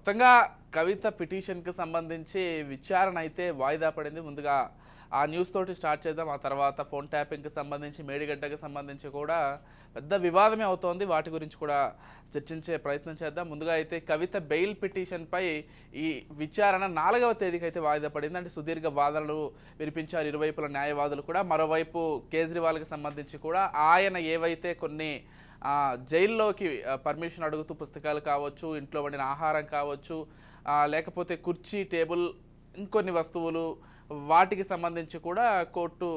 మొత్తంగా కవిత పిటిషన్కి సంబంధించి విచారణ అయితే వాయిదా పడింది. ముందుగా ఆ న్యూస్ తోటి స్టార్ట్ చేద్దాం. ఆ తర్వాత ఫోన్ ట్యాపింగ్కి సంబంధించి, మేడిగడ్డకి సంబంధించి కూడా పెద్ద వివాదమే అవుతోంది. వాటి గురించి కూడా చర్చించే ప్రయత్నం చేద్దాం. ముందుగా అయితే కవిత బెయిల్ పిటిషన్పై ఈ విచారణ 4వ తేదీకి అయితే వాయిదా పడింది. అంటే సుదీర్ఘ వాదనలు వినిపించారు ఇరువైపుల న్యాయవాదులు కూడా. మరోవైపు కేజ్రీవాల్కి సంబంధించి కూడా ఆయన ఏవైతే కొన్ని జైల్లోకి పర్మిషన్ అడుగుతూ పుస్తకాలు కావచ్చు, ఇంట్లో వండిన ఆహారం కావచ్చు, లేకపోతే కుర్చీ, టేబుల్, ఇంకొన్ని వస్తువులు, వాటికి సంబంధించి కూడా కోర్టు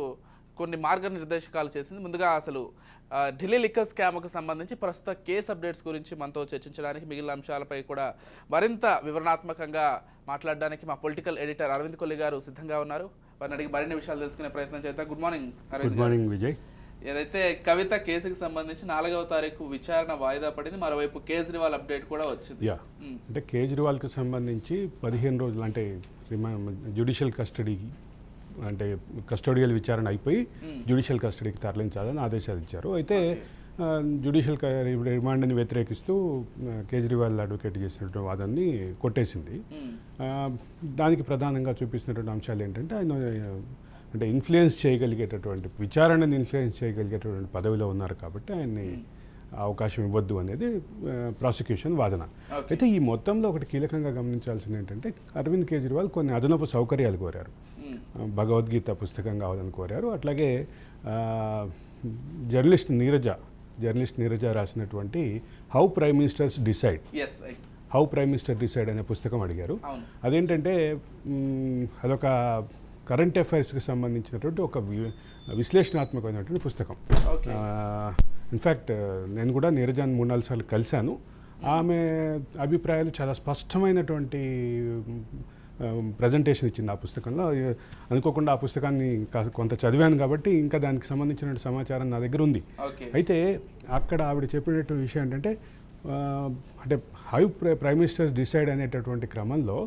కొన్ని మార్గనిర్దేశకాలు చేసింది. ముందుగా అసలు ఢిల్లీ లిక్కర్ స్కామ్కు సంబంధించి ప్రస్తుత కేసు అప్డేట్స్ గురించి మనతో చర్చించడానికి, మిగిలిన అంశాలపై కూడా మరింత వివరణాత్మకంగా మాట్లాడడానికి మా పొలిటికల్ ఎడిటర్ అరవింద్ కొల్లి గారు సిద్ధంగా ఉన్నారు. వారిని అడిగి మరిన్ని విషయాలు తెలుసుకునే ప్రయత్నం చేద్దాం. Good morning Aravind. Good morning Vijay. ఏదైతే కవిత కేసుకి సంబంధించి 4వ తారీఖు విచారణ వాయిదా పడింది. మరోవైపు కేజ్రీవాల్ అప్డేట్ కూడా వచ్చింది. అంటే కేజ్రీవాల్కి సంబంధించి 15 రోజులు అంటే జ్యుడిషియల్ కస్టడీ, అంటే కస్టోడియల్ విచారణ అయిపోయి జ్యుడిషియల్ కస్టడీకి తరలించాలని ఆదేశాలు ఇచ్చారు. అయితే జ్యుడిషియల్ రిమాండ్ని వ్యతిరేకిస్తూ కేజ్రీవాల్ అడ్వకేట్ చేసినటువంటి వాదాన్ని కొట్టేసింది. దానికి ప్రధానంగా చూపిస్తున్నటువంటి అంశాలు ఏంటంటే ఆయన అంటే ఇన్ఫ్లుయెన్స్ చేయగలిగేటటువంటి, విచారణని ఇన్ఫ్లుయెన్స్ చేయగలిగేటటువంటి పదవిలో ఉన్నారు కాబట్టి ఆయన్ని అవకాశం ఇవ్వద్దు అనేది ప్రాసిక్యూషన్ వాదన. అయితే ఈ మొత్తంలో ఒకటి కీలకంగా గమనించాల్సింది ఏంటంటే అరవింద్ కేజ్రీవాల్ కొన్ని అదనపు సౌకర్యాలు కోరారు. భగవద్గీత పుస్తకం కావాలని కోరారు. అట్లాగే జర్నలిస్ట్ నీరజ రాసినటువంటి హౌ ప్రైమ్ మినిస్టర్స్ డిసైడ్ అనే పుస్తకం అడిగారు. అదేంటంటే అదొక కరెంట్ అఫైర్స్కి సంబంధించినటువంటి ఒక విశ్లేషణాత్మకమైనటువంటి పుస్తకం. ఇన్ఫ్యాక్ట్ నేను కూడా నీరజాన్ని 3-4 సార్లు కలిశాను. ఆమె అభిప్రాయాలు చాలా స్పష్టమైనటువంటి ప్రజెంటేషన్ ఇచ్చింది ఆ పుస్తకంలో. అనుకోకుండా ఆ పుస్తకాన్ని కొంత చదివాను కాబట్టి ఇంకా దానికి సంబంధించిన సమాచారం నా దగ్గర ఉంది. అయితే అక్కడ ఆవిడ చెప్పినటువంటి విషయం ఏంటంటే అంటే హౌ ప్రైమ్ మినిస్టర్స్ డిసైడ్ అనేటటువంటి క్రమంలో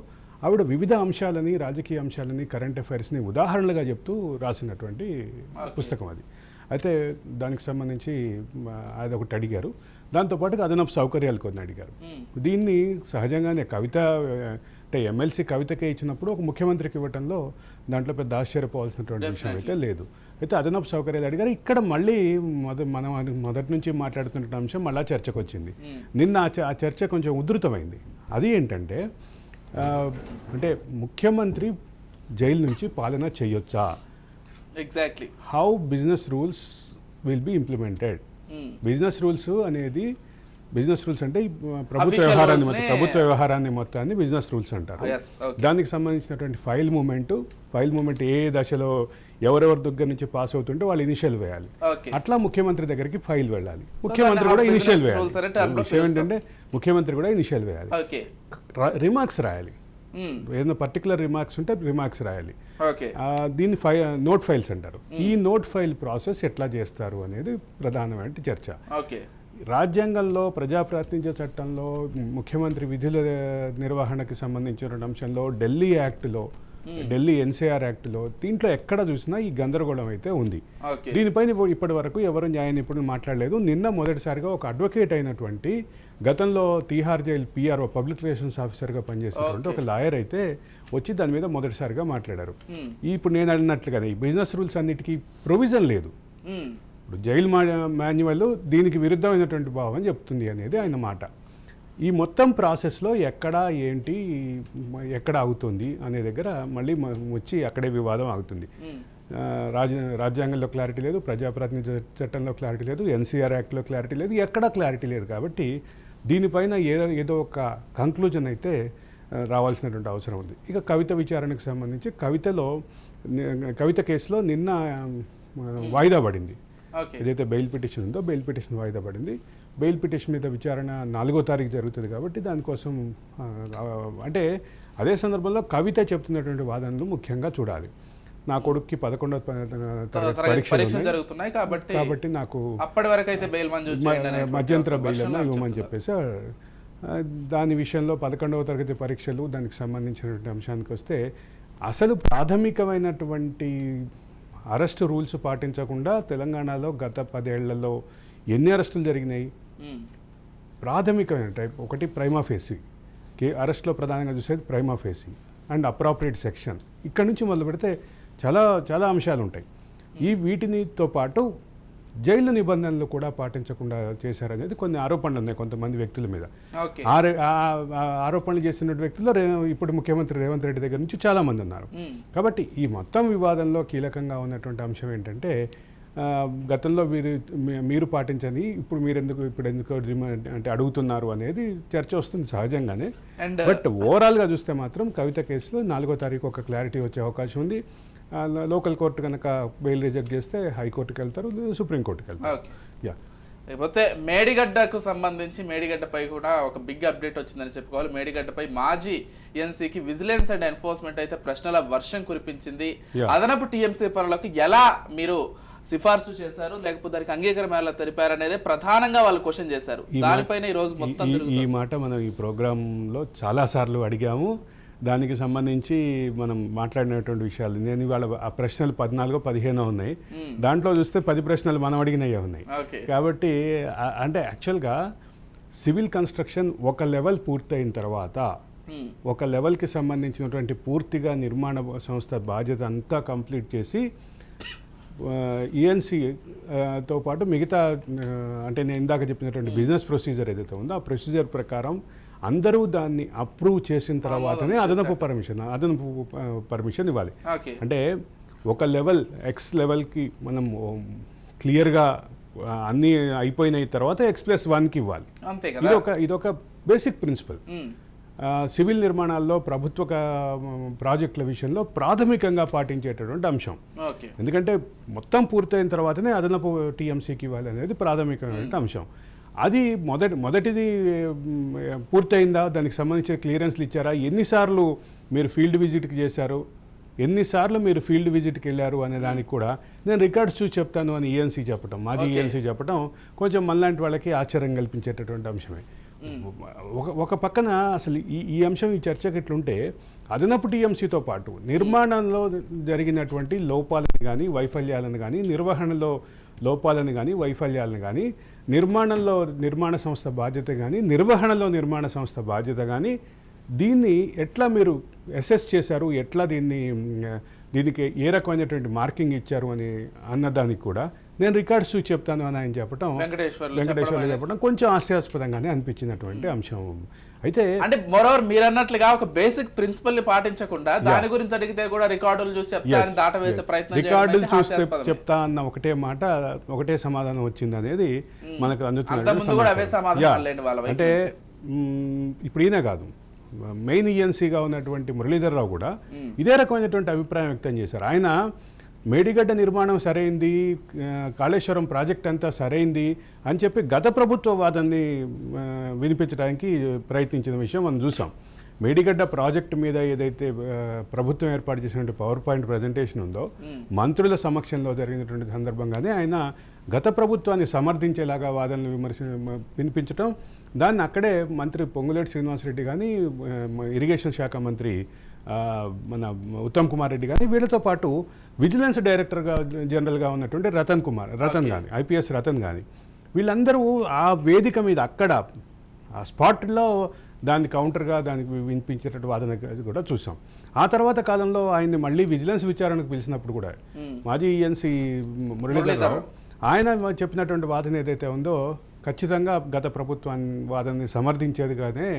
ఆవిడ వివిధ అంశాలని, రాజకీయ అంశాలని, కరెంట్ అఫైర్స్ని ఉదాహరణలుగా చెప్తూ రాసినటువంటి పుస్తకం అది. అయితే దానికి సంబంధించి అదొకటి అడిగారు. దాంతోపాటుగా అదనపు సౌకర్యాలు కొన్ని అడిగారు. దీన్ని సహజంగానే కవిత అంటే ఎమ్మెల్సీ కవితకే ఇచ్చినప్పుడు ఒక ముఖ్యమంత్రికి ఇవ్వటంలో దాంట్లో పెద్ద ఆశ్చర్యపోవాల్సినటువంటి విషయం అయితే లేదు. అయితే అదనపు సౌకర్యాలు అడిగారు. ఇక్కడ మళ్ళీ మనం మొదటి నుంచి మాట్లాడుతున్న అంశం మళ్ళీ చర్చకు వచ్చింది. నిన్న ఆ చర్చ కొంచెం ఉధృతమైంది. అది ఏంటంటే అంటే ముఖ్యమంత్రి జైలు నుంచి పాలన చేయొచ్చా, exactly how business rules will be implemented. Business rules అంటే ప్రభుత్వ వ్యవహారాన్ని మొత్తాన్ని బిజినెస్ రూల్స్ అంటారు. దానికి సంబంధించినటువంటి ఫైల్ మూమెంట్ ఏ దశలో ఎవరెవరి దగ్గర నుంచి పాస్ అవుతుంటే వాళ్ళు ఇనిషియల్ వేయాలి. అట్లా ముఖ్యమంత్రి దగ్గరికి ఫైల్ వెళ్ళాలి. ముఖ్యమంత్రి కూడా ఇనిషియల్ వేయాలి. విషయం ఏంటంటే ముఖ్యమంత్రి కూడా ఇనిషియల్ వేయాలి. రిమార్క్స్ రాయాలి. ఏదైనా పర్టికులర్ రిమార్క్స్ ఉంటే రిమార్క్స్ రాయాలి. దీన్ని నోట్ ఫైల్స్ అంటారు. ఈ నోట్ ఫైల్ ప్రాసెస్ ఎట్లా చేస్తారు అనేది ప్రధానమైన చర్చ. రాజ్యాంగంలో, ప్రజాప్రాతినిధ్య చట్టంలో, ముఖ్యమంత్రి విధుల నిర్వహణకి సంబంధించిన అంశంలో, ఢిల్లీ ఎన్సీఆర్ యాక్ట్లో, దీంట్లో ఎక్కడ చూసినా ఈ గందరగోళం అయితే ఉంది. దీనిపైన ఇప్పటి వరకు ఎవరు న్యాయ నిపుణులు మాట్లాడలేదు. నిన్న మొదటిసారిగా ఒక అడ్వకేట్ అయినటువంటి, గతంలో Tihar jail PRO public relations ఆఫీసర్గా పనిచేసినటువంటి ఒక లాయర్ అయితే వచ్చి దాని మీద మొదటిసారిగా మాట్లాడారు. ఇప్పుడు నేను అడిగినట్లుగానే ఈ బిజినెస్ రూల్స్ అన్నిటికీ ప్రొవిజన్ లేదు. ఇప్పుడు జైలు మాన్యువల్ దీనికి విరుద్ధమైనటువంటి భావం చెప్తుంది అనేది ఆయన మాట. ఈ మొత్తం ప్రాసెస్లో ఎక్కడ ఆగుతుంది అనే దగ్గర మళ్ళీ వచ్చి అక్కడే వివాదం ఆగుతుంది. రాజ్యాంగంలో క్లారిటీ లేదు, ప్రజాప్రాతినిధ్య చట్టంలో క్లారిటీ లేదు, ఎన్సీఆర్ యాక్ట్లో క్లారిటీ లేదు, ఎక్కడా క్లారిటీ లేదు. కాబట్టి దీనిపైన ఏదో ఒక కంక్లూజన్ అయితే రావాల్సినటువంటి అవసరం ఉంది. ఇక కవిత విచారణకు సంబంధించి కవిత కేసులో నిన్న వాయిదా పడింది. ఏదైతే బెయిల్ పిటిషన్ ఉందో బెయిల్ పిటిషన్ వాయిదా పడింది. బెయిల్ పిటిషన్ మీద విచారణ 4వ తారీఖు జరుగుతుంది కాబట్టి దానికోసం అంటే అదే సందర్భంలో కవిత చెప్తున్నటువంటి వాదనలు ముఖ్యంగా చూడాలి. నా కొడుక్కి 11వ తరగతి పరీక్షలు జరుగుతున్నాయి కాబట్టి నాకు అప్పటి వరకు అయితే మధ్యంతర బెయిల్ అన్నా ఇవ్వమని చెప్పేసి దాని విషయంలో 11వ తరగతి పరీక్షలు, దానికి సంబంధించినటువంటి అంశానికి వస్తే అసలు ప్రాథమికమైనటువంటి అరెస్టు రూల్స్ పాటించకుండా తెలంగాణలో గత 10 ఏళ్లలో ఎన్ని అరెస్టులు జరిగినాయి? ప్రాథమికమైన ఒకటి ప్రైమా ఫేసి, అరెస్ట్లో ప్రధానంగా చూసేది prima facie and appropriate section. ఇక్కడ నుంచి మొదలు పెడితే చాలా చాలా అంశాలు ఉంటాయి. వీటినితో పాటు జైలు నిబంధనలు కూడా పాటించకుండా చేశారనేది కొన్ని ఆరోపణలు ఉన్నాయి కొంతమంది వ్యక్తుల మీద. ఆరోపణలు చేసిన వ్యక్తుల్లో ఇప్పుడు ముఖ్యమంత్రి రేవంత్ రెడ్డి దగ్గర నుంచి చాలా మంది ఉన్నారు. కాబట్టి ఈ మొత్తం వివాదంలో కీలకంగా ఉన్నటువంటి అంశం ఏంటంటే గతంలో మీరు పాటించని ఇప్పుడు ఎందుకు అంటే అడుగుతున్నారు అనేది చర్చ వస్తుంది సహజంగానే. బట్ ఓవరాల్గా చూస్తే మాత్రం కవిత కేసులో 4వ తారీఖు ఒక క్లారిటీ వచ్చే అవకాశం ఉంది. లోకల్ కోర్టు కనుక బెయిల్ రిజెక్ట్ చేస్తే హైకోర్టుకి వెళ్తారు, సుప్రీంకోర్టుకి వెళ్తారు. లేకపోతే మేడిగడ్డకు సంబంధించి మేడిగడ్డపై కూడా ఒక బిగ్ అప్డేట్ వచ్చిందని చెప్పుకోవాలి. మేడిగడ్డపై మాజీ ఎన్సీకి విజిలెన్స్ అండ్ ఎన్ఫోర్స్మెంట్ అయితే ప్రశ్నల వర్షం కురిపించింది. అదనపు టీఎంసీ పనులకు ఎలా మీరు సిఫార్సు చేశారు, లేకపోతే దానికి అంగీకారం ఎలా తెలిపారు అనేది ప్రధానంగా వాళ్ళు క్వశ్చన్ చేశారు. దానిపైన ఈ రోజు మొత్తం ఈ మాట మనం ఈ ప్రోగ్రాంలో చాలా సార్లు అడిగాము. దానికి సంబంధించి మనం మాట్లాడినటువంటి విషయాలు నేను ఇవాళ ఆ ప్రశ్నలు 14-15 ఉన్నాయి. దాంట్లో చూస్తే 10 ప్రశ్నలు మనం అడిగినవి ఉన్నాయి. కాబట్టి అంటే యాక్చువల్గా సివిల్ కన్స్ట్రక్షన్ ఒక లెవెల్ పూర్తయిన తర్వాత ఒక లెవెల్కి సంబంధించినటువంటి పూర్తిగా నిర్మాణ సంస్థ బాధ్యత అంతా కంప్లీట్ చేసి ఈఎన్సీతో పాటు మిగతా అంటే నేను ఇందాక చెప్పినటువంటి బిజినెస్ ప్రొసీజర్ ఏదైతే ఉందో ఆ ప్రొసీజర్ ప్రకారం అందరూ దాన్ని అప్రూవ్ చేసిన తర్వాతనే అదనపు పర్మిషన్ ఇవ్వాలి. అంటే ఒక లెవెల్ ఎక్స్ లెవెల్కి మనం క్లియర్గా అన్నీ అయిపోయిన తర్వాత X+1కి ఇవ్వాలి. ఇదొక బేసిక్ ప్రిన్సిపల్. సివిల్ నిర్మాణాల్లో ప్రభుత్వ ప్రాజెక్టుల విషయంలో ప్రాథమికంగా పాటించేటటువంటి అంశం. ఎందుకంటే మొత్తం పూర్తయిన తర్వాతనే అదనపు టీఎంసీకి ఇవ్వాలి అనేది ప్రాథమికమైన అంశం. అది మొదటిది పూర్తయిందా, దానికి సంబంధించిన క్లియరెన్స్లు ఇచ్చారా, ఎన్నిసార్లు మీరు ఫీల్డ్ విజిట్కి చేశారు, ఎన్నిసార్లు మీరు ఫీల్డ్ విజిట్కి వెళ్ళారు అనే దానికి కూడా నేను రికార్డ్స్ చూసి చెప్తాను అని ఈఎన్సీ చెప్పడం, మాజీ ఈఎన్సీ చెప్పడం కొంచెం మనలాంటి వాళ్ళకి ఆశ్చర్యం కల్పించేటటువంటి అంశమే. ఒక పక్కన అసలు ఈ అంశం ఈ చర్చకి ఇట్లుంటే అదనపు టీఎంసీతో పాటు నిర్మాణంలో జరిగినటువంటి లోపాలను కానీ వైఫల్యాలను కానీ, నిర్వహణలో లోపాలను కానీ వైఫల్యాలను కానీ, నిర్మాణ సంస్థ బాధ్యత కానీ, నిర్వహణలో నిర్మాణ సంస్థ బాధ్యత కానీ, దీన్ని ఎట్లా మీరు అసెస్ చేశారు, ఎట్లా దీనికి ఏ రకమైనటువంటి మార్కింగ్ ఇచ్చారు అని అన్నదానికి కూడా నేను రికార్డ్స్ చూసి చెప్తాను అని ఆయన చెప్పడం, వెంకటేశ్వర్లు చెప్పడం కొంచెం హాస్యాస్పదంగానే అనిపించినటువంటి అంశం. అయితే అంటే మరోవర్ మీరు అన్నట్లుగా ఒక బేసిక్ ప్రిన్సిపల్ ని పాటించకుండా దాని గురించి అడిగితే కూడా రికార్డులు చూసి చెప్తాను దాటవేసే ప్రయత్నం, రికార్డులు చూస్తే చెప్తా అన్న ఒకటే మాట ఒకటే సమాధానం వచ్చింది అనేది మనకు అందుతుంది. అంటే ఇప్పుడు ఈయన కాదు, మెయిన్ ఈఎన్సీగా ఉన్నటువంటి మురళీధర్రావు కూడా ఇదే రకమైనటువంటి అభిప్రాయం వ్యక్తం చేశారు. ఆయన మేడిగడ్డ నిర్మాణం సరైంది, కాళేశ్వరం ప్రాజెక్ట్ అంతా సరైంది అని చెప్పి గత ప్రభుత్వ వాదాన్ని వినిపించడానికి ప్రయత్నించిన విషయం మనం చూసాం. మేడిగడ్డ ప్రాజెక్టు మీద ఏదైతే ప్రభుత్వం ఏర్పాటు చేసినటువంటి పవర్ పాయింట్ ప్రజెంటేషన్ ఉందో మంత్రుల సమక్షంలో జరిగినటువంటి సందర్భంగానే ఆయన గత ప్రభుత్వాన్ని సమర్థించేలాగా వాదనలు వినిపించడం, దాన్ని అక్కడే మంత్రి పొంగులేటి శ్రీనివాసరెడ్డి కానీ, ఇరిగేషన్ శాఖ మంత్రి మన ఉత్తమ్ కుమార్ రెడ్డి కానీ, వీళ్ళతో పాటు విజిలెన్స్ డైరెక్టర్గా జనరల్గా ఉన్నటువంటి రతన్ కానీ, ఐపీఎస్ రతన్ కానీ, వీళ్ళందరూ ఆ వేదిక మీద అక్కడ ఆ స్పాట్లో దాన్ని కౌంటర్గా దానికి వినిపించేటట్టు వాదన కూడా చూసాం. ఆ తర్వాత కాలంలో ఆయన్ని మళ్ళీ విజిలెన్స్ విచారణకు పిలిచినప్పుడు కూడా మాజీ ఈఎన్సీ మురళీధర్రావు ఆయన చెప్పినటువంటి వాదన ఏదైతే ఉందో ఖచ్చితంగా గత ప్రభుత్వాన్ని వాదనని సమర్థించేదిగానే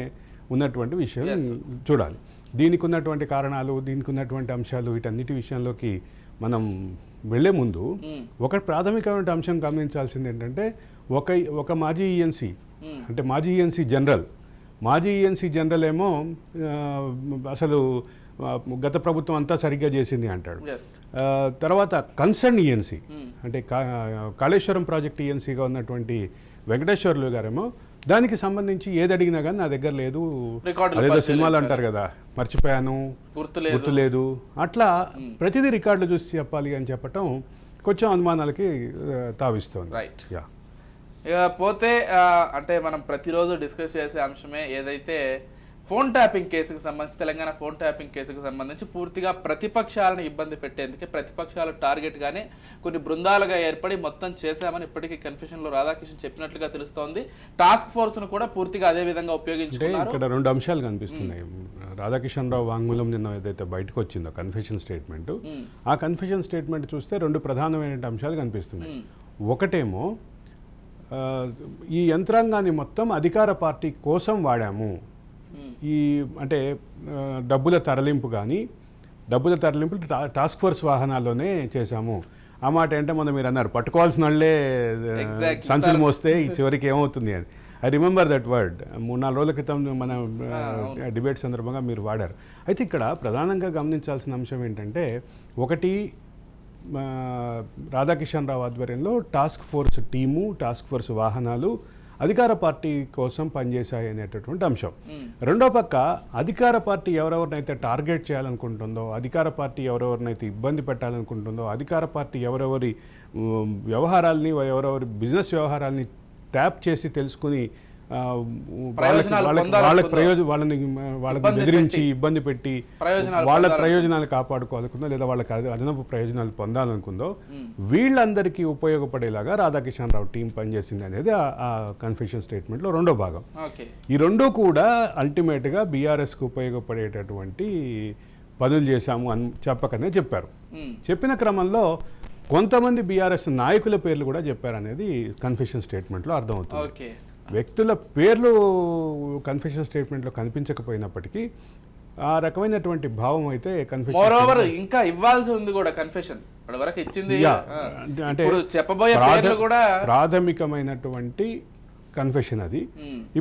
ఉన్నటువంటి విషయం చూడాలి. దీనికి ఉన్నటువంటి కారణాలు, దీనికి ఉన్నటువంటి అంశాలు, వీటన్నిటి విషయంలోకి మనం వెళ్లే ముందు ఒక ప్రాథమికమైన అంశం గమనించాల్సింది ఏంటంటే ఒక మాజీ ఈఎన్సీ అంటే మాజీ ఈఎన్సీ జనరల్ ఏమో అసలు గత ప్రభుత్వం అంతా సరిగ్గా చేసింది అంటాడు. తర్వాత కన్సర్న్ ఈఎన్సీ అంటే కాళేశ్వరం ప్రాజెక్ట్ ఈఎన్సీగా ఉన్నటువంటి వెంకటేశ్వర్లు గారేమో దానికి సంబంధించి ఏది అడిగినా కానీ నా దగ్గర లేదు, అదేదో సినిమాలు అంటారు కదా, మర్చిపోయాను, గుర్తులేదు, అట్లా ప్రతిదీ రికార్డులు చూసి చెప్పాలి అని చెప్పటం కొంచెం అనుమానాలకి తావిస్తుంది. రైట్. ఇక పోతే అంటే మనం ప్రతిరోజు డిస్కస్ చేసే అంశమే ఏదైతే ఫోన్ ట్యాపింగ్ కేసుకు సంబంధించి, తెలంగాణ ఫోన్ ట్యాపింగ్ కేసుకు సంబంధించి పూర్తిగా ప్రతిపక్షాలను ఇబ్బంది పెట్టేందుకే ప్రతిపక్షాలు టార్గెట్గానే కొన్ని బృందాలుగా ఏర్పడి మొత్తం చేశామని ఇప్పటికీ కన్ఫ్యూషన్లో రాధాకృష్ణ చెప్పినట్లుగా తెలుస్తోంది. టాస్క్ ఫోర్స్ను కూడా పూర్తిగా అదే విధంగా ఉపయోగించుకున్నారు. ఇక్కడ రెండు అంశాలు కనిపిస్తున్నాయి. రాధాకిషన్ రావు వాంగ్మూలం నిన్న ఏదైతే బయటకు వచ్చిందో కన్ఫెషన్ స్టేట్మెంట్, ఆ కన్ఫెషన్ స్టేట్మెంట్ చూస్తే రెండు ప్రధానమైన అంశాలు కనిపిస్తున్నాయి. ఒకటేమో ఈ యంత్రాంగాన్ని మొత్తం అధికార పార్టీ కోసం వాడాము, ఈ అంటే డబ్బుల తరలింపు కానీ డబ్బుల తరలింపు టాస్క్ ఫోర్స్ వాహనాల్లోనే చేశాము. ఆ మాట ఏంటంటే మనం మీరు అన్నారు పట్టుకోవాల్సిన వాళ్ళే సంచులు మోస్తే ఈ చివరికి ఏమవుతుంది అని. I remember that word. 3-4 రోజుల క్రితం మన డిబేట్ సందర్భంగా మీరు వాడారు. అయితే ఇక్కడ ప్రధానంగా గమనించాల్సిన అంశం ఏంటంటే, ఒకటి రాధాకిషన్ రావు ఆధ్వర్యంలో task force team, task force వాహనాలు అధికార పార్టీ కోసం పనిచేశాయి అనేటటువంటి అంశం. రెండో పక్క అధికార పార్టీ ఎవరెవరినైతే టార్గెట్ చేయాలనుకుంటుందో, అధికార పార్టీ ఎవరెవరినైతే ఇబ్బంది పెట్టాలనుకుంటుందో, అధికార పార్టీ ఎవరెవరి వ్యవహారాల్ని, ఎవరెవరి బిజినెస్ వ్యవహారాల్ని ట్యాప్ చేసి తెలుసుకుని వాళ్ళని బెదిరించి ఇబ్బంది పెట్టి వాళ్ళ ప్రయోజనాలు కాపాడుకోవాలనుకుందో, లేదా వాళ్ళకి అదనపు ప్రయోజనాలు పొందాలనుకుందో, వీళ్ళందరికీ ఉపయోగపడేలాగా రాధాకిషన్ రావు టీం పనిచేసింది అనేది ఆ కన్ఫెషన్ స్టేట్మెంట్లో రెండో భాగం. ఈ రెండో కూడా అల్టిమేట్గా బీఆర్ఎస్కి ఉపయోగపడేటటువంటి పనులు చేశాము అని చెప్పకనే చెప్పారు. చెప్పిన క్రమంలో కొంతమంది బీఆర్ఎస్ నాయకుల పేర్లు కూడా చెప్పారనేది కన్ఫెషన్ స్టేట్మెంట్లో అర్థమవుతుంది. వ్యక్తుల పేర్లు కన్ఫెషన్ స్టేట్మెంట్లో కనిపించకపోయినప్పటికీ ఆ రకమైనటువంటి భావం అయితే కన్ఫెషన్ ఇంకా ఇవ్వాల్సి ఉంది కూడా. కన్ఫెషన్ ఇప్పటివరకు ఇచ్చింది అంటే చెప్పబోయే పేర్లు కూడా ప్రాథమికమైనటువంటి కన్ఫెషన్ అది.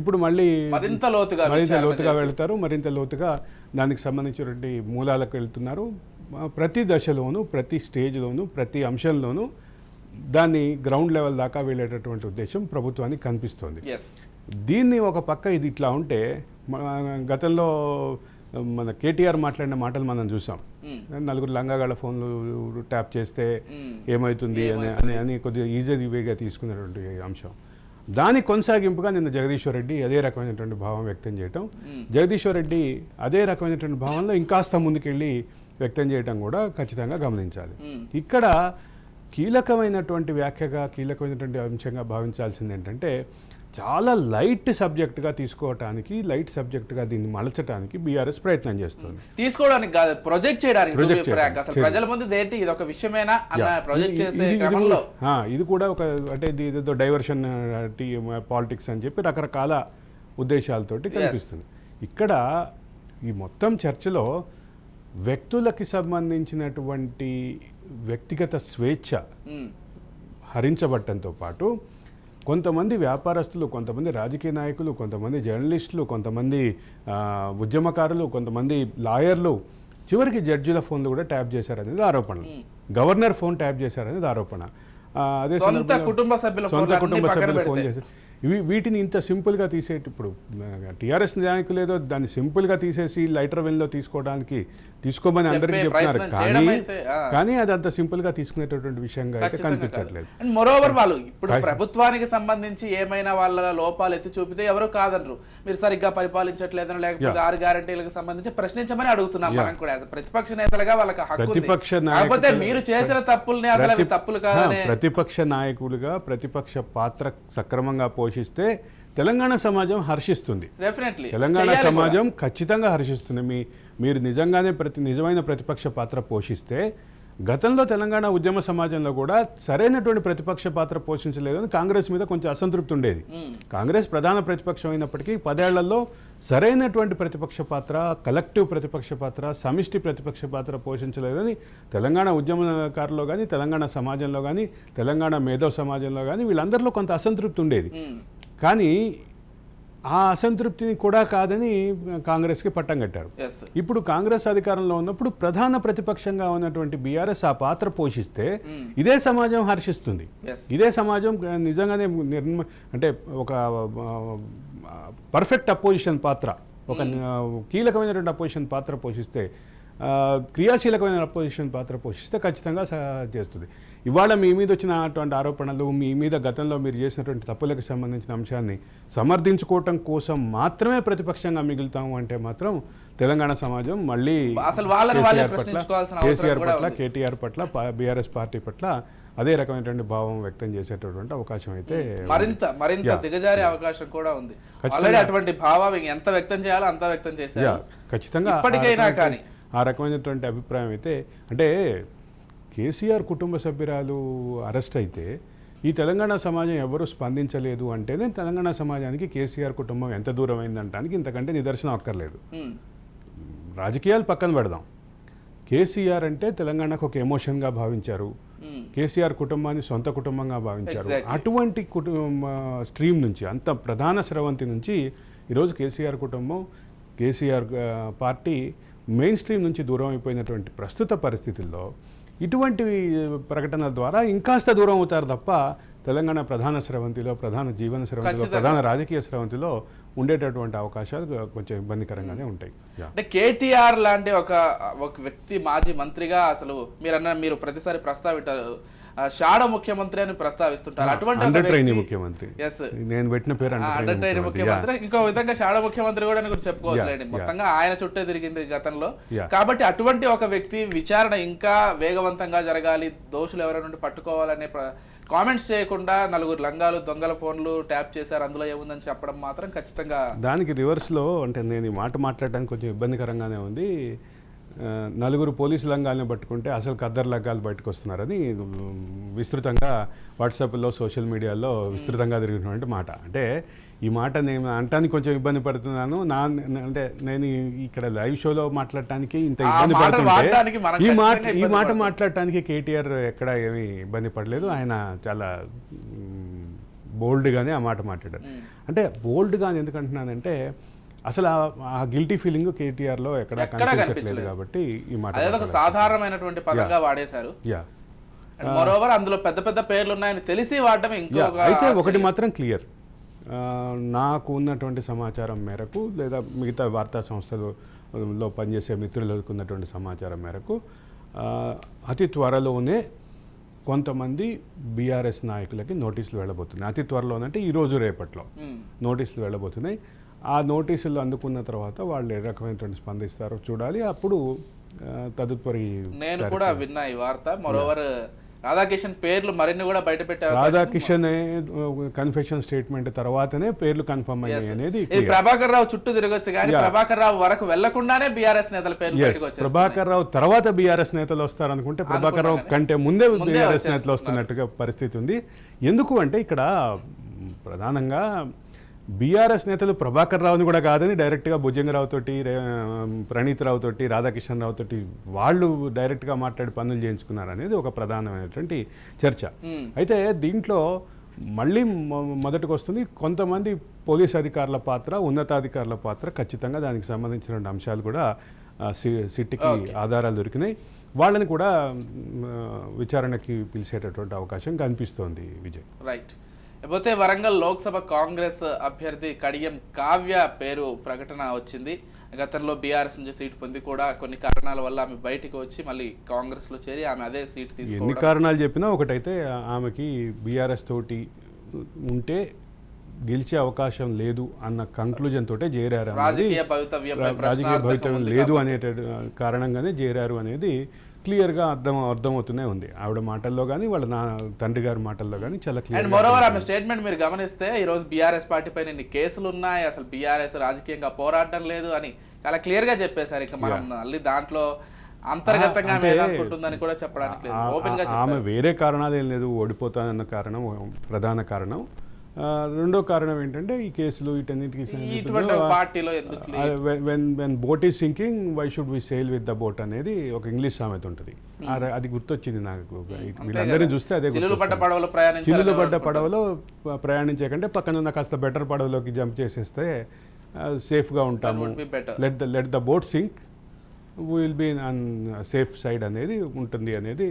ఇప్పుడు మళ్ళీ మరింత లోతుగా వెళ్తారు, మరింత లోతుగా దానికి సంబంధించినటువంటి మూలాలకు వెళ్తున్నారు. ప్రతి దశలోనూ, ప్రతి స్టేజ్లోనూ, ప్రతి అంశంలోనూ దాన్ని గ్రౌండ్ లెవెల్ దాకా వెళ్ళేటటువంటి ఉద్దేశం ప్రభుత్వానికి కనిపిస్తోంది. దీన్ని ఒక పక్క ఇది ఇట్లా ఉంటే, గతంలో మన కేటీఆర్ మాట్లాడిన మాటలు మనం చూసాం. నలుగురు లంగాగాళ్ళ ఫోన్లు ట్యాప్ చేస్తే ఏమవుతుంది అని కొద్దిగా ఈజీగా తీసుకునేటువంటి అంశం. దాని కొనసాగింపుగా నిన్న జగదీశ్వర్ రెడ్డి అదే రకమైనటువంటి భావం వ్యక్తం చేయటం, జగదీశ్వర్ రెడ్డి అదే రకమైనటువంటి భావంలో ఇంకాస్త ముందుకెళ్ళి వ్యక్తం చేయటం కూడా ఖచ్చితంగా గమనించాలి. ఇక్కడ కీలకమైనటువంటి వ్యాఖ్యగా, కీలకమైనటువంటి అంశంగా భావించాల్సింది ఏంటంటే, చాలా లైట్ సబ్జెక్టుగా తీసుకోవటానికి, లైట్ సబ్జెక్టుగా దీన్ని మలచడానికి బీఆర్ఎస్ ప్రయత్నం చేస్తుంది. తీసుకోవడానికి కాదు, ప్రొజెక్ట్ చేయడానికి. ప్రజల ముందు ఏంటి ఇది ఒక విషయమేనా అన్న ప్రొజెక్ట్ చేసే క్రమంలో ఇది కూడా ఒక అంటే ఇదేదో డైవర్షన్ పాలిటిక్స్ అని చెప్పి రకరకాల ఉద్దేశాలతోటి కనిపిస్తుంది. ఇక్కడ ఈ మొత్తం చర్చలో వ్యక్తులకి సంబంధించినటువంటి వ్యక్తిగత స్వేచ్ఛ హరించబట్టంతో పాటు కొంతమంది వ్యాపారస్తులు, కొంతమంది రాజకీయ నాయకులు, కొంతమంది జర్నలిస్టులు, కొంతమంది ఉద్యమకారులు, కొంతమంది లాయర్లు, చివరికి జడ్జిల ఫోన్లు కూడా ట్యాప్ చేశారనేది ఆరోపణలు. గవర్నర్ ఫోన్ ట్యాప్ చేశారనేది ఆరోపణ. అదే సొంత కుటుంబ సభ్యుల ఫోన్ చేశారు. వీటిని ఇంత సింపుల్గా తీసేటి, ఇప్పుడు టీఆర్ఎస్ నాయకులు ఏదో దాన్ని సింపుల్గా తీసేసి లైటర్ వెన్లో తీసుకోమని అందరికీ చెప్తున్నారు, కానీ అది అంత సింపుల్గా తీసుకునేటటువంటి విషయంగా అయితే కనిపించట్లేదు. అండ్ మోరోవర్ వాళ్ళు ఇప్పుడు ప్రభుత్వానికి సంబంధించి ఏమైనా వాళ్ళ లోపాలు ఎత్తి చూపితే ఎవరు కాదనరు, మీరు సరిగ్గా పరిపాలించట్లేదని, లేకపోతే 6 గ్యారంటీలకు సంబంధించి ప్రశ్నించమని అడుగుతున్నాం మనం కూడా. ప్రతిపక్ష నేతలుగా వాళ్ళకి హక్కు ఉంది, కాకపోతే మీరు చేసిన తప్పుల్ని అసలు అవి తప్పులు కాదని ప్రతిపక్ష నాయకులుగా ప్రతిపక్ష పాత్ర సక్రమంగా పోషిస్తే తెలంగాణ సమాజం హర్షిస్తుంది. తెలంగాణ సమాజం ఖచ్చితంగా హర్షిస్తుంది. మీరు నిజంగానే నిజమైన ప్రతిపక్ష పాత్ర పోషిస్తే, గతంలో తెలంగాణ ఉద్యమ సమాజంలో కూడా సరైనటువంటి ప్రతిపక్ష పాత్ర పోషించలేదని కాంగ్రెస్ మీద కొంచెం అసంతృప్తి ఉండేది. కాంగ్రెస్ ప్రధాన ప్రతిపక్షం అయినప్పటికీ 10 ఏళ్లలో సరైనటువంటి ప్రతిపక్ష పాత్ర, కలెక్టివ్ ప్రతిపక్ష పాత్ర, సమిష్టి ప్రతిపక్ష పాత్ర పోషించలేదని తెలంగాణ ఉద్యమకారులో కానీ, తెలంగాణ సమాజంలో కానీ, తెలంగాణ మేధో సమాజంలో కానీ వీళ్ళందరిలో కొంత అసంతృప్తి ఉండేది. కానీ ఆ అసంతృప్తిని కూడా కాదని కాంగ్రెస్కి పట్టం కట్టారు. ఇప్పుడు కాంగ్రెస్ అధికారంలో ఉన్నప్పుడు ప్రధాన ప్రతిపక్షంగా ఉన్నటువంటి బీఆర్ఎస్ ఆ పాత్ర పోషిస్తే ఇదే సమాజం హర్షిస్తుంది. ఇదే సమాజం నిజంగానే అంటే ఒక పర్ఫెక్ట్ అపోజిషన్ పాత్ర, ఒక కీలకమైనటువంటి అపోజిషన్ పాత్ర పోషిస్తే క్రియాశీలకమైన అపోజిషన్ పాత్ర పోషిస్తే ఖచ్చితంగా చేస్తుంది. ఇవాళ మీ మీద వచ్చినటువంటి ఆరోపణలు, మీ మీద గతంలో మీరు చేసినటువంటి తప్పులకు సంబంధించిన అంశాన్ని సమర్థించుకోవటం కోసం మాత్రమే ప్రతిపక్షంగా మిగులుతాము అంటే మాత్రం తెలంగాణ సమాజం మళ్ళీ అసలు వాళ్ళని వాళ్ళే కేసీఆర్ పట్ల, ప్రశ్నించుకోవాల్సిన అవసరం కేసీఆర్ కూడా పట్ల, ఉంది. కేటీఆర్ పట్ల, బీఆర్ఎస్ పార్టీ పట్ల అదే రకమైనటువంటి భావం వ్యక్తం చేసేటటువంటి అవకాశం అయితే మరింత Yeah. దిగజారే అవకాశం కూడా ఉంది. ఖచ్చితంగా. ఆల్రెడీ అటువంటి భావం ఎంత వ్యక్తం చేయాలో అంత వ్యక్తం చేశారు. ఖచ్చితంగా ఇప్పటికైనా కానీ ఆ రకమైనటువంటి అభిప్రాయం అయితే, అంటే కేసీఆర్ కుటుంబ సభ్యురాలు అరెస్ట్ అయితే ఈ తెలంగాణ సమాజం ఎవరు స్పందించలేదు అంటేనే తెలంగాణ సమాజానికి కేసీఆర్ కుటుంబం ఎంత దూరం అయిందంటానికి ఇంతకంటే నిదర్శనం అక్కర్లేదు. రాజకీయాలు పక్కన పెడదాం, కేసీఆర్ అంటే తెలంగాణకు ఒక ఎమోషన్గా భావించారు, కేసీఆర్ కుటుంబాన్ని సొంత కుటుంబంగా భావించారు. అటువంటి స్ట్రీమ్ నుంచి, అంత ప్రధాన స్రవంతి నుంచి ఈరోజు కేసీఆర్ కుటుంబం, కేసీఆర్ పార్టీ మెయిన్ స్ట్రీమ్ నుంచి దూరం అయిపోయినటువంటి ప్రస్తుత పరిస్థితుల్లో ఇటువంటి ప్రకటనల ద్వారా ఇంకాస్త దూరం అవుతారు తప్ప తెలంగాణ ప్రధాన స్రవంతిలో, ప్రధాన జీవన స్రవంతిలో, ప్రధాన రాజకీయ స్రవంతిలో ఉండేటటువంటి అవకాశాలు కొంచెం ఇబ్బందికరంగానే ఉంటాయి. అంటే కేటీఆర్ లాంటి ఒక వ్యక్తి మాజీ మంత్రిగా, అసలు మీరు ప్రతిసారి ప్రస్తావింటారు షాడో ముఖ్యమంత్రి అని ప్రస్తావిస్తుంటారు. అటువంటి ముఖ్యమంత్రి, Yes. నేను పెట్టిన పేరు అండర్ ట్రైన్ ముఖ్యమంత్రి, ఇంకో విధంగా షాడో ముఖ్యమంత్రి కూడా కూడా చెప్పుకోవచ్చులేండి. మొత్తంగా ఆయన చుట్టే తిరిగింది గతంలో. కాబట్టి అటువంటి ఒక వ్యక్తి విచారణ ఇంకా వేగవంతంగా జరగాలి, దోషులు ఎవరైనా పట్టుకోవాలనే కామెంట్స్ చేయకుండా నలుగురు లంగాలు దొంగల ఫోన్లు ట్యాప్ చేశారు, అందులో ఏముందని చెప్పడం మాత్రం ఖచ్చితంగా దానికి రివర్స్లో, అంటే నేను ఈ మాట మాట్లాడడానికి కొంచెం ఇబ్బందికరంగానే ఉంది. నలుగురు పోలీసు లంగాలను పట్టుకుంటే అసలు ఖద్దరు లంగాలు బయటకు వస్తున్నారని విస్తృతంగా వాట్సాప్లో, సోషల్ మీడియాలో విస్తృతంగా తిరిగినటువంటి మాట. అంటే ఈ మాట నేను అంటానికి కొంచెం ఇబ్బంది పడుతున్నాను. అంటే నేను ఇక్కడ లైవ్ షోలో మాట్లాడటానికి ఇంత ఇబ్బంది పడుతుంటే ఈ మాట మాట్లాడటానికి కేటీఆర్ ఎక్కడ ఏమీ ఇబ్బంది పడలేదు. ఆయన చాలా బోల్డ్గానే ఆ మాట మాట్లాడారు. అంటే బోల్డ్గా ఎందుకంటున్నానంటే అసలు ఆ గిల్టీ ఫీలింగ్ కేటీఆర్లో ఎక్కడ కనిపించట్లేదు కాబట్టి ఈ మాట సాధారణమైనటువంటి పదంగా వాడేశారు. మరోవర్ అందులో పెద్ద పెద్ద పేర్లు ఉన్నాయని తెలిసి వాడటం ఇంకో. అయితే ఒకటి మాత్రం క్లియర్, నాకు ఉన్నటువంటి సమాచారం మేరకు లేదా మిగతా వార్తా సంస్థలలో పనిచేసే మిత్రులకు ఉన్నటువంటి సమాచారం మేరకు అతి త్వరలోనే కొంతమంది బీఆర్ఎస్ నాయకులకి నోటీసులు వెళ్ళబోతున్నాయి. అతి త్వరలోనంటే ఈరోజు రేపట్లో నోటీసులు వెళ్ళబోతున్నాయి. ఆ నోటీసులు అందుకున్న తర్వాత వాళ్ళు ఏ రకమైనటువంటి స్పందిస్తారో చూడాలి. అప్పుడు తదుపరి నేను కూడా విన్నా ఈ వార్త. మరోవర్ రాధాకిషన్ పేర్లు మరిన్ని కూడా బయట పెట్టారు. రాధాకిషన్ కన్ఫెషన్ స్టేట్మెంట్ తర్వాతనే పేర్లు కన్ఫర్మ్ అయ్యాయి అనేది. ప్రభాకర్ రావు చుట్టూ తిరగొచ్చు కానీ ప్రభాకర్ రావు వరకు వెళ్లకుండానే బీఆర్ఎస్ నేతల పేర్లు బయటకు వచ్చాయి. ప్రభాకర్ రావు తర్వాత బీఆర్ఎస్ నేతలు వస్తారనుకుంటే ప్రభాకర్ రావు కంటే ముందే బీఆర్ఎస్ నేతలు వస్తున్నట్టుగా పరిస్థితి ఉంది. ఎందుకు అంటే ఇక్కడ ప్రధానంగా బీఆర్ఎస్ నేతలు ప్రభాకర్ రావుని కూడా కాదని డైరెక్ట్గా భుజంగరావు తోటి, ప్రణీత్ రావు తోటి, రాధాకిషన్ రావు తోటి వాళ్ళు డైరెక్ట్గా మాట్లాడి పనులు చేయించుకున్నారు అనేది ఒక ప్రధానమైనటువంటి చర్చ. అయితే దీంట్లో మళ్ళీ మొదటికి వస్తుంది కొంతమంది పోలీస్ అధికారుల పాత్ర, ఉన్నతాధికారుల పాత్ర. ఖచ్చితంగా దానికి సంబంధించిన అంశాలు కూడా సిట్కి ఆధారాలు దొరికినాయి. వాళ్ళని కూడా విచారణకి పిలిచేటటువంటి అవకాశం కనిపిస్తోంది. విజయ్, రైట్. లేకపోతే వరంగల్ లోక్సభ కాంగ్రెస్ అభ్యర్థి కడియం కావ్య పేరు ప్రకటన వచ్చింది. గతంలో బీఆర్ఎస్ నుంచి సీటు పొంది కూడా కొన్ని కారణాల వల్ల ఆమె బయటికి వచ్చి మళ్ళీ కాంగ్రెస్ లో చేరి ఆమె అదే సీట్ తీసుకుని, ఎన్ని కారణాలు చెప్పినా ఒకటైతే ఆమెకి బీఆర్ఎస్ తోటి ఉంటే గెలిచే అవకాశం లేదు అన్న కంక్లూజన్ తోటే చేరారు. రాజకీయ భవితవ్యం లేదు అనే కారణంగానే చేరారు అనేది క్లియర్గా అర్థమవుతూనే ఉంది. ఆవిడ మాటల్లో కానీ వాళ్ళ తండ్రి గారి మాటల్లో కానీ చాలా క్లియర్. అండ్ మోరోవర్ ఆమె స్టేట్మెంట్ మీరు గమనిస్తే ఈ రోజు బీఆర్ఎస్ పార్టీ పైన ఇన్ని కేసులు ఉన్నాయి, అసలు బీఆర్ఎస్ రాజకీయంగా పోరాటం లేదు అని చాలా క్లియర్ గా చెప్పేశారు. ఇక మనం మళ్ళీ దాంట్లో అంతర్గతంగా అనుకుంటుందని కూడా చెప్పడానికి లేదు, ఓపెన్ గా. ఆమె వేరే కారణాలు ఏం లేదు, ఓడిపోతానన్న కారణం ప్రధాన కారణం. రెండో కారణం ఏంటంటే ఈ కేసులు వీటన్నిటికీ when boat is sinking why should we sail with the boat అనేది ఒక ఇంగ్లీష్ సామెత ఉంటుంది. అది గుర్తొచ్చింది నాకు. వీళ్ళందరినీ చూస్తే అదే, చిల్లులు పడ్డ పడవలో ప్రయాణించే కంటే పక్కన ఉన్న కాస్త బెటర్ పడవలోకి జంప్ చేసేస్తే సేఫ్గా ఉంటాము. Let the boat sink, will be on safe side అనేది ఉంటుంది అనేది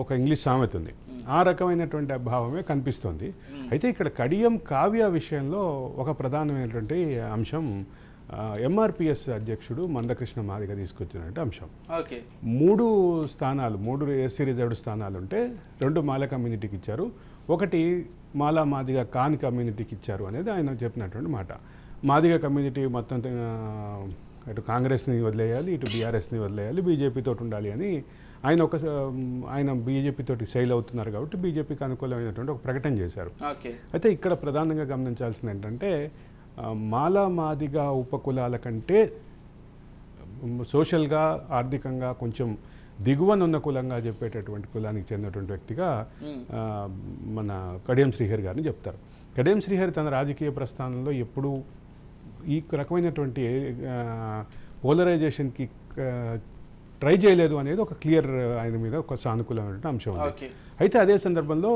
ఒక ఇంగ్లీష్ సామెత ఉంది. ఆ రకమైనటువంటి భావమే కనిపిస్తుంది. అయితే ఇక్కడ కడియం కావ్య విషయంలో ఒక ప్రధానమైనటువంటి అంశం ఎంఆర్పిఎస్ అధ్యక్షుడు మందకృష్ణ మాదిగ తీసుకొచ్చినటువంటి అంశం. ఓకే 3 స్థానాలు 3 ఎస్సీ రిజర్వ్డ్ స్థానాలు ఉంటే 2 మాల కమ్యూనిటీకి ఇచ్చారు, ఒకటి మాలా మాదిగ కాన్ కమ్యూనిటీకి ఇచ్చారు అనేది ఆయన చెప్పినటువంటి మాట. మాదిగ కమ్యూనిటీ మొత్తం అటు కాంగ్రెస్ని వదిలేయాలి, ఇటు బీఆర్ఎస్ని వదిలేయాలి, బీజేపీతో ఉండాలి అని ఆయన బీజేపీ తోటి శైలి అవుతున్నారు కాబట్టి బీజేపీకి అనుకూలమైనటువంటి ఒక ప్రకటన చేశారు. అయితే ఇక్కడ ప్రధానంగా గమనించాల్సింది ఏంటంటే మాలా మాదిగ ఉపకులాల కంటే సోషల్గా ఆర్థికంగా కొంచెం దిగువనున్న కులంగా చెప్పేటటువంటి కులానికి చెందినటువంటి వ్యక్తిగా మన కడియం శ్రీహరి గారిని చెప్తారు. కడియం శ్రీహరి తన రాజకీయ ప్రస్థానంలో ఎప్పుడూ ఈ రకమైనటువంటి పోలరైజేషన్కి ట్రై చేయలేదు అనేది ఒక క్లియర్ ఆయన మీద ఒక సానుకూలమైనటువంటి అంశం ఉంది. అయితే అదే సందర్భంలో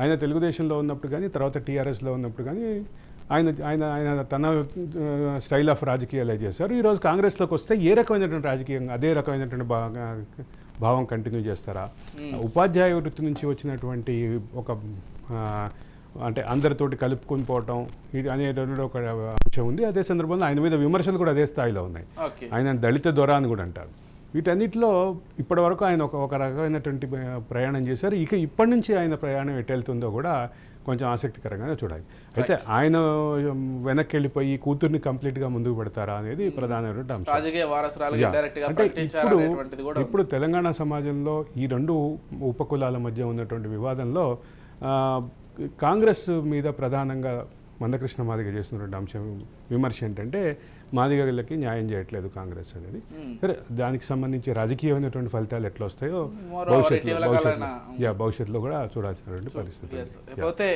ఆయన తెలుగుదేశంలో ఉన్నప్పుడు కానీ తర్వాత టీఆర్ఎస్లో ఉన్నప్పుడు కానీ ఆయన ఆయన ఆయన తన స్టైల్ ఆఫ్ రాజకీయాలు చేశారు. ఈరోజు కాంగ్రెస్లోకి వస్తే ఏ రకమైనటువంటి రాజకీయంగా అదే రకమైనటువంటి భావం కంటిన్యూ చేస్తారా? ఉపాధ్యాయ వృత్తి నుంచి వచ్చినటువంటి ఒక అంటే అందరితోటి కలుపుకొని పోవటం ఇది అనేటువంటి ఒక అంశం ఉంది. అదే సందర్భంలో ఆయన మీద విమర్శలు కూడా అదే స్థాయిలో ఉన్నాయి. ఆయన దళిత దొర అని కూడా అంటారు. వీటన్నిటిలో ఇప్పటి వరకు ఆయన ఒక రకమైనటువంటి ప్రయాణం చేశారు. ఇప్పటి నుంచి ఆయన ప్రయాణం ఎటు వెళ్తుందో కూడా కొంచెం ఆసక్తికరంగానే చూడాలి. అయితే ఆయన వెనక్కి వెళ్ళిపోయి కూతుర్ని కంప్లీట్గా ముందుకు పెడతారా అనేది ప్రధానమైనటువంటి అంశం. అంటే ఇప్పుడు తెలంగాణ సమాజంలో ఈ 2 ఉపకులాల మధ్య ఉన్నటువంటి వివాదంలో కాంగ్రెస్ మీద ప్రధానంగా మందకృష్ణ మాదిగ చేసినటువంటి అంశం విమర్శ ఏంటంటే మాదిగలకి న్యాయం చేయట్లేదు కాంగ్రెస్ అనేది. సరే, దానికి సంబంధించి రాజకీయమైనటువంటి ఫలితాలు ఎట్లా వస్తాయో భవిష్యత్తులో కూడా చూడాల్సినటువంటి పరిస్థితి. లేకపోతే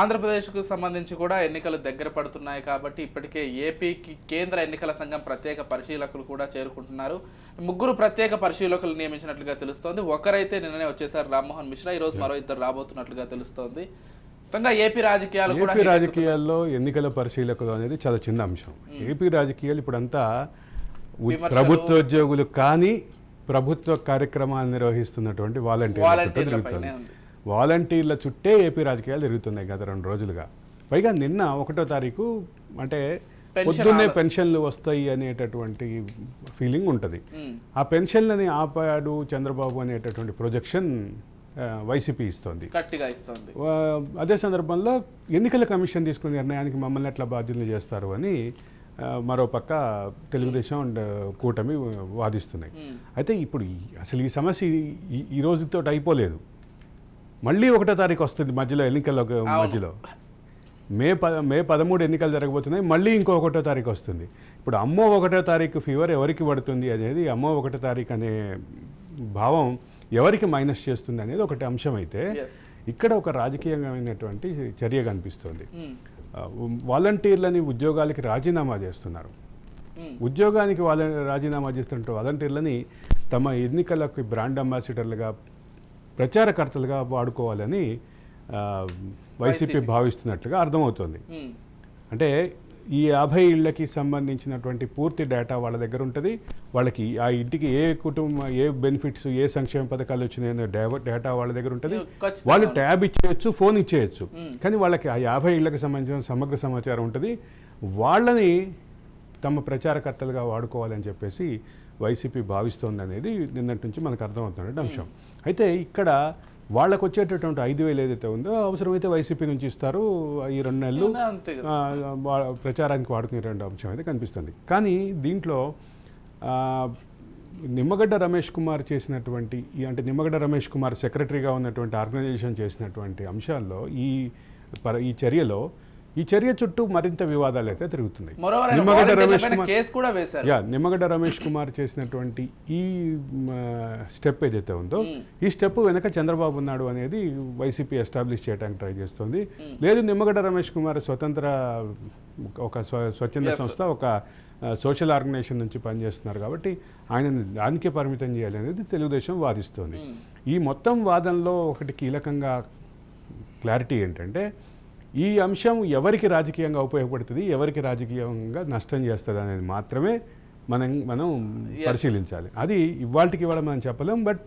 ఆంధ్రప్రదేశ్కు సంబంధించి కూడా ఎన్నికలు దగ్గర పడుతున్నాయి కాబట్టి ఇప్పటికే ఏపీకి కేంద్ర ఎన్నికల సంఘం ప్రత్యేక పరిశీలకులు కూడా చేరుకుంటున్నారు. 3 ప్రత్యేక పరిశీలకులు నియమించినట్లుగా తెలుస్తోంది. ఒకరైతే నిన్ననే వచ్చేసారు రామ్మోహన్ మిశ్రా, ఈరోజు మరో 2 రాబోతున్నట్లుగా తెలుస్తోంది. ఏపీ రాజకీయాల్లో ఎన్నికల పరిశీలకులు అనేది చాలా చిన్న అంశం. ఏపీ రాజకీయాలు ఇప్పుడంతా ప్రభుత్వోద్యోగులు కానీ ప్రభుత్వ కార్యక్రమాలు నిర్వహిస్తున్నటువంటి వాలంటీర్ల చుట్టే ఏపీ రాజకీయాలు తిరుగుతున్నాయి గత 2 రోజులుగా. పైగా నిన్న 1వ తారీఖు అంటే పొద్దున్నే పెన్షన్లు వస్తాయి అనేటటువంటి ఫీలింగ్ ఉంటుంది. ఆ పెన్షన్లని ఆపాడు చంద్రబాబు అనేటటువంటి ప్రొజెక్షన్ వైసీపీ ఇస్తోంది. అదే సందర్భంలో ఎన్నికల కమిషన్ తీసుకునే నిర్ణయానికి మమ్మల్ని ఎట్లా బాధ్యులు చేస్తారు అని మరోపక్క తెలుగుదేశం అండ్ కూటమి వాదిస్తున్నాయి. అయితే ఇప్పుడు అసలు ఈ సమస్య ఈ రోజుతో అయిపోలేదు. మళ్ళీ 1వ తారీఖు వస్తుంది మధ్యలో ఎన్నికల మధ్యలో మే 13 ఎన్నికలు జరగబోతున్నాయి. మళ్ళీ ఇంకో 1వ తారీఖు వస్తుంది. ఇప్పుడు అమ్మో 1వ తారీఖు ఫీవర్ ఎవరికి పడుతుంది అనేది అమ్మో 1వ తారీఖు అనే భావం ఎవరికి మైనస్ చేస్తుంది అనేది ఒకటి అంశం. అయితే ఇక్కడ ఒక రాజకీయమైనటువంటి చర్య కనిపిస్తుంది. వాలంటీర్లని ఉద్యోగాలకి రాజీనామా చేస్తున్నారు. ఉద్యోగానికి రాజీనామా చేస్తుంటే వాలంటీర్లని తమ ఎన్నికలకు బ్రాండ్ అంబాసిడర్లుగా ప్రచారకర్తలుగా వాడుకోవాలని వైసీపీ భావిస్తున్నట్లుగా అర్థమవుతుంది. అంటే ఈ 50 ఇళ్లకి సంబంధించినటువంటి పూర్తి డేటా వాళ్ళ దగ్గర ఉంటుంది. వాళ్ళకి ఆ ఇంటికి ఏ బెనిఫిట్స్ ఏ సంక్షేమ పథకాలు వచ్చినాయో డేటా వాళ్ళ దగ్గర ఉంటుంది. వాళ్ళు ట్యాబ్ ఇచ్చేయచ్చు, ఫోన్ ఇచ్చేయచ్చు. కానీ వాళ్ళకి ఆ 50 ఇళ్లకు సంబంధించిన సమగ్ర సమాచారం ఉంటుంది. వాళ్ళని తమ ప్రచారకర్తలుగా వాడుకోవాలని చెప్పేసి వైసీపీ భావిస్తోంది అనేది నిన్నటి నుంచి మనకు అర్థమవుతున్నటువంటి అంశం. అయితే ఇక్కడ వాళ్ళకు వచ్చేటటువంటి 5,000 ఏదైతే ఉందో అవసరమైతే వైసీపీ నుంచి ఇస్తారు. ఈ 2 నెలలు ప్రచారానికి వాడుకునేటువంటి అంశం అయితే కనిపిస్తుంది. కానీ దీంట్లో నిమ్మగడ్డ రమేష్ కుమార్ చేసినటువంటి అంటే నిమ్మగడ్డ రమేష్ కుమార్ సెక్రటరీగా ఉన్నటువంటి ఆర్గనైజేషన్ చేసినటువంటి అంశాల్లో ఈ చర్య చుట్టూ మరింత వివాదాలు అయితే తిరుగుతున్నాయి. నిమ్మగడ్డ రమేష్ కుమార్ చేసినటువంటి ఈ స్టెప్ ఏదైతే ఉందో ఈ స్టెప్ వెనక చంద్రబాబు ఉన్నాడు అనేది వైసీపీ ఎస్టాబ్లిష్ చేయడానికి ట్రై చేస్తుంది. లేదు, నిమ్మగడ్డ రమేష్ కుమార్ ఒక స్వచ్ఛంద సంస్థ, ఒక సోషల్ ఆర్గనైజేషన్ నుంచి పనిచేస్తున్నారు కాబట్టి ఆయన దానికే పరిమితం చేయాలి అనేది తెలుగుదేశం వాదిస్తోంది. ఈ మొత్తం వాదనలో ఒకటి కీలకంగా క్లారిటీ ఏంటంటే ఈ అంశం ఎవరికి రాజకీయంగా ఉపయోగపడుతుంది, ఎవరికి రాజకీయంగా నష్టం చేస్తుంది అనేది మాత్రమే మనం పరిశీలించాలి. అది ఇవాళకి మనం చెప్పలేం. బట్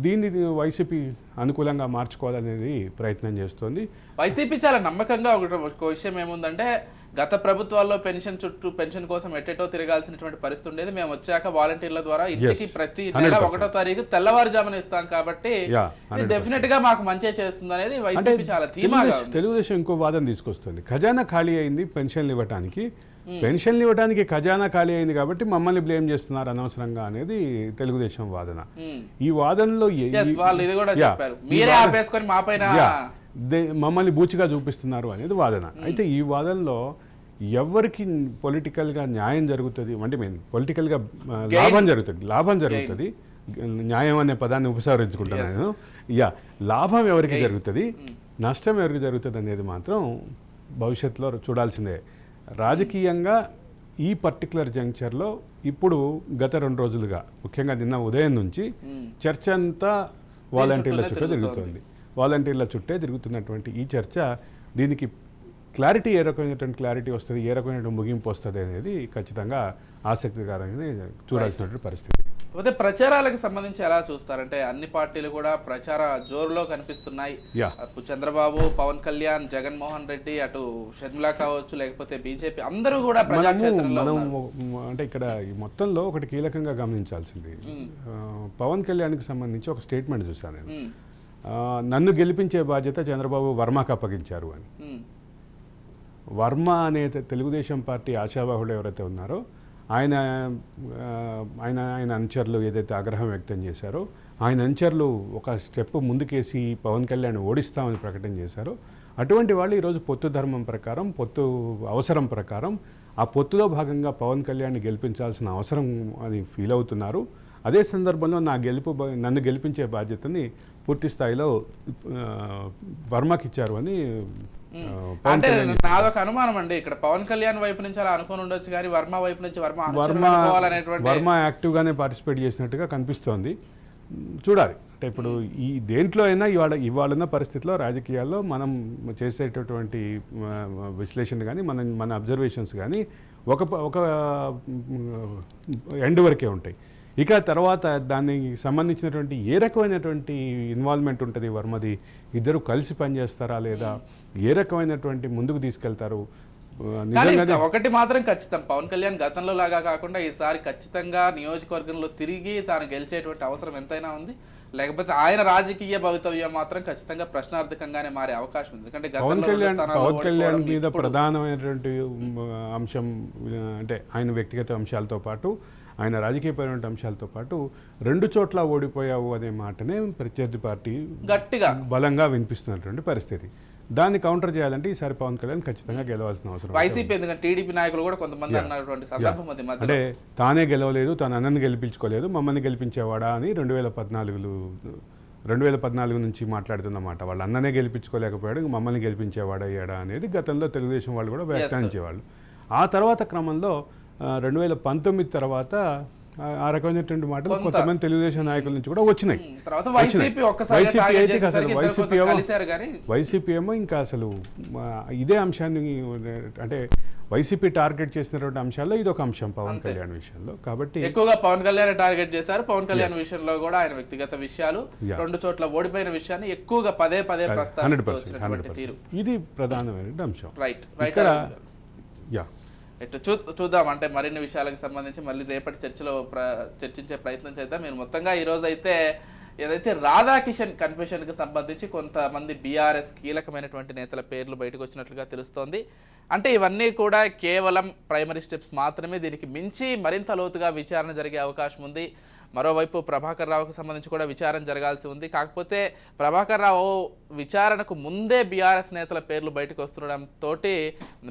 దీన్ని వైసీపీ అనుకూలంగా మార్చుకోవాలనేది ప్రయత్నం చేస్తోంది. వైసీపీ చాలా నమ్మకంగా ఒక విషయం ఏముందంటే గత ప్రభుత్వాల్లో పెన్షన్ కోసం ఎట్టెటో తిరగాల్సినటువంటి పరిస్థితి ఉండేది. మేము వచ్చాక వాలంటీర్ల ద్వారా ఇంటికి ప్రతి నెల 1వ తారీఖు తెల్లవారుజామున ఇస్తాం కాబట్టి డెఫినెట్ గా మాకు మంచి చేస్తుంది అనేది వైసీపీ చాలా ధీమాగా ఉంది. తెలుగుదేశం ఇంకో వాదన తీసుకొస్తుంది. ఖజానా ఖాళీ అయింది పెన్షన్లు ఇవ్వడానికి ఖజానా ఖాళీ అయింది కాబట్టి మమ్మల్ని బ్లేమ్ చేస్తున్నారు అనవసరంగా అనేది తెలుగుదేశం వాదన. ఈ వాదనలో వాళ్ళు ఇది కూడా చెప్పారు, మీరే ఆపేసుకొని మా పైన మమ్మల్ని బూచిగా చూపిస్తున్నారు అనేది వాదన. అయితే ఈ వాదనలో ఎవరికి పొలిటికల్గా న్యాయం జరుగుతుంది అంటే పొలిటికల్గా లాభం జరుగుతుంది, న్యాయం అనే పదాన్ని ఉపసంహరించుకుంటాను నేను. లాభం ఎవరికి జరుగుతుంది, నష్టం ఎవరికి జరుగుతుంది అనేది మాత్రం భవిష్యత్తులో చూడాల్సిందే. రాజకీయంగా ఈ పర్టికులర్ జంక్చర్లో ఇప్పుడు గత 2 రోజులుగా ముఖ్యంగా నిన్న ఉదయం నుంచి చర్చ అంతా వాలంటీర్ల చుట్టే తిరుగుతున్నటువంటి ఈ చర్చ దీనికి క్లారిటీ ఏ రకమైనటువంటి క్లారిటీ వస్తుంది, ఏ రకమైనటువంటి ముగింపు వస్తుంది అనేది ఖచ్చితంగా ఆసక్తికరంగా చూడాల్సినటువంటి పరిస్థితి. అయితే ప్రచారాలకు సంబంధించి ఎలా చూస్తారంటే అన్ని పార్టీలు కూడా ప్రచార జోరులో కనిపిస్తున్నాయి. చంద్రబాబు, పవన్ కళ్యాణ్, జగన్మోహన్ రెడ్డి, అటు షర్మిల కావచ్చు, లేకపోతే బీజేపీ అందరూ కూడా ప్రజాక్షేత్రంలో అంటే ఇక్కడ ఈ మొత్తంలో ఒకటి కీలకంగా గమనించాల్సింది, పవన్ కళ్యాణ్కి సంబంధించి ఒక స్టేట్మెంట్ చూశాను నేను. నన్ను గెలిపించే బాధ్యత చంద్రబాబు వర్మకు అప్పగించారు అని. వర్మ అనే తెలుగుదేశం పార్టీ ఆశావాహుడు ఎవరైతే ఉన్నారో ఆయన అనుచరులు ఏదైతే ఆగ్రహం వ్యక్తం చేశారో, ఆయన అనుచరులు ఒక స్టెప్ ముందుకేసి పవన్ కళ్యాణ్ ఓడిస్తామని ప్రకటన చేశారో, అటువంటి వాళ్ళు ఈరోజు పొత్తు ధర్మం ప్రకారం, పొత్తు అవసరం ప్రకారం ఆ పొత్తులో భాగంగా పవన్ కళ్యాణ్ని గెలిపించాల్సిన అవసరం అని ఫీల్ అవుతున్నారు. అదే సందర్భంలో నన్ను గెలిపించే బాధ్యతని పూర్తి స్థాయిలో వర్మకి ఇచ్చారు అని. అంటే నాదొక అనుమానం అండి, ఇక్కడ పవన్ కళ్యాణ్ వైపు నుంచి అలా అనుకుని ఉండొచ్చు కానీ వర్మ వైపు నుంచి వర్మ యాక్టివ్ గానే పార్టిసిపేట్ చేసినట్టుగా కనిపిస్తోంది. చూడాలి. అంటే ఇప్పుడు ఈ దేంట్లో అయినా ఇవాళ పరిస్థితిలో రాజకీయాల్లో మనం చేసేటటువంటి విశ్లేషణ కానీ మన అబ్జర్వేషన్స్ కానీ ఒక ఎండ్ వరకే ఉంటాయి. ఇక తర్వాత దానికి సంబంధించినటువంటి ఏ రకమైనటువంటి ఇన్వాల్వ్మెంట్ ఉంటుంది వర్మది, ఇద్దరు కలిసి పనిచేస్తారా లేదా, ఏ రకమైనటువంటి ముందుకు తీసుకెళ్తారు. ఒకటి మాత్రం ఖచ్చితం, పవన్ కళ్యాణ్ గతంలో లాగా కాకుండా ఈసారి ఖచ్చితంగా నియోజకవర్గంలో తిరిగి తాను గెలిచేటువంటి అవసరం ఎంతైనా ఉంది. లేకపోతే ఆయన రాజకీయ భవితవ్యం మాత్రం ఖచ్చితంగా ప్రశ్నార్థకంగానే మారే అవకాశం ఉంది. ఎందుకంటే పవన్ కళ్యాణ్ మీద ప్రధానమైనటువంటి అంశం అంటే ఆయన వ్యక్తిగత అంశాలతో పాటు, ఆయన రాజకీయపరమైన అంశాలతో పాటు 2 చోట్ల ఓడిపోయావు అనే మాటనే ప్రత్యర్థి పార్టీ గట్టిగా బలంగా వినిపిస్తున్నటువంటి పరిస్థితి. దాన్ని కౌంటర్ చేయాలంటే ఈసారి పవన్ కళ్యాణ్ ఖచ్చితంగా గెలవాల్సిన అవసరం. వైసీపీ ఎందుకంటే టీడీపీ నాయకులు కూడా కొంతమంది అన్నటువంటి సందర్భం అది. అంటే తానే గెలవలేదు, తన అన్నని గెలిపించుకోలేదు, మమ్మల్ని గెలిపించేవాడా అని 2014 నుంచి మాట్లాడుతున్నమాట. వాళ్ళ అన్ననే గెలిపించుకోలేకపోయాడు, మమ్మల్ని గెలిపించేవాడా అయ్యాడా అనేది గతంలో తెలుగుదేశం వాళ్ళు కూడా వ్యాఖ్యానించేవాళ్ళు. ఆ తర్వాత క్రమంలో 2019 తర్వాత ఆ రకమైనటువంటి మాటలు కొంతమంది తెలుగుదేశం నాయకుల నుంచి కూడా వచ్చినాయి. వైసీపీ ఏమో ఇంకా అసలు ఇదే అంశాన్ని అంటే వైసీపీ టార్గెట్ చేసినటువంటి అంశాల్లో ఇదొక అంశం పవన్ కళ్యాణ్ విషయంలో. కాబట్టి ఎక్కువగా పవన్ కళ్యాణ్ టార్గెట్ చేశారు. పవన్ కళ్యాణ్ విషయంలో కూడా ఆయన వ్యక్తిగత విషయాలు, 2 చోట్ల ఓడిపోయిన విషయాన్ని ఎక్కువగా పదే ప్రస్తావించినటువంటి తీరు ఇది ప్రధానమైన అంశం. రైట్. యా చూద్దాం. అంటే మరిన్ని విషయాలకు సంబంధించి మళ్ళీ రేపటి చర్చలో చర్చించే ప్రయత్నం చేద్దాం. మీరు మొత్తంగా ఈరోజు అయితే ఏదైతే రాధాకిషన్ కన్ఫెషన్కి సంబంధించి కొంతమంది బీఆర్ఎస్ కీలకమైనటువంటి నేతల పేర్లు బయటకు వచ్చినట్లుగా తెలుస్తోంది. అంటే ఇవన్నీ కూడా కేవలం ప్రైమరీ స్టెప్స్ మాత్రమే. దీనికి మించి మరింత లోతుగా విచారణ జరిగే అవకాశం ఉంది. మరోవైపు ప్రభాకర్ రావుకు సంబంధించి కూడా విచారణ జరగాల్సి ఉంది. కాకపోతే ప్రభాకర్ రావు విచారణకు ముందే బీఆర్ఎస్ నేతల పేర్లు బయటకు వస్తుండడంతో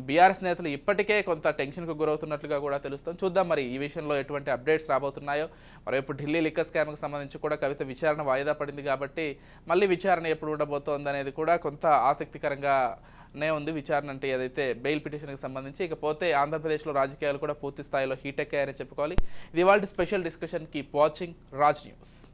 బీఆర్ఎస్ నేతలు ఇప్పటికే కొంత టెన్షన్కు గురవుతున్నట్లుగా కూడా తెలుస్తుంది. చూద్దాం మరి ఈ విషయంలో ఎటువంటి అప్డేట్స్ రాబోతున్నాయో. మరోవైపు ఢిల్లీ లిక్కర్ స్కామ్కి సంబంధించి కూడా కవిత విచారణ వాయిదా పడింది కాబట్టి మళ్ళీ విచారణ ఎప్పుడు ఉండబోతోంది అనేది కూడా కొంత ఆసక్తికరంగానే ఉంది. విచారణ అంటే ఏదైతే బెయిల్ పిటిషన్కి సంబంధించి. ఇకపోతే ఆంధ్రప్రదేశ్లో రాజకీయాలు కూడా పూర్తి స్థాయిలో హీట్ ఎక్కాయని చెప్పుకోవాలి. ఇది ఇవాల్టి special discussion. Keep watching Raj news.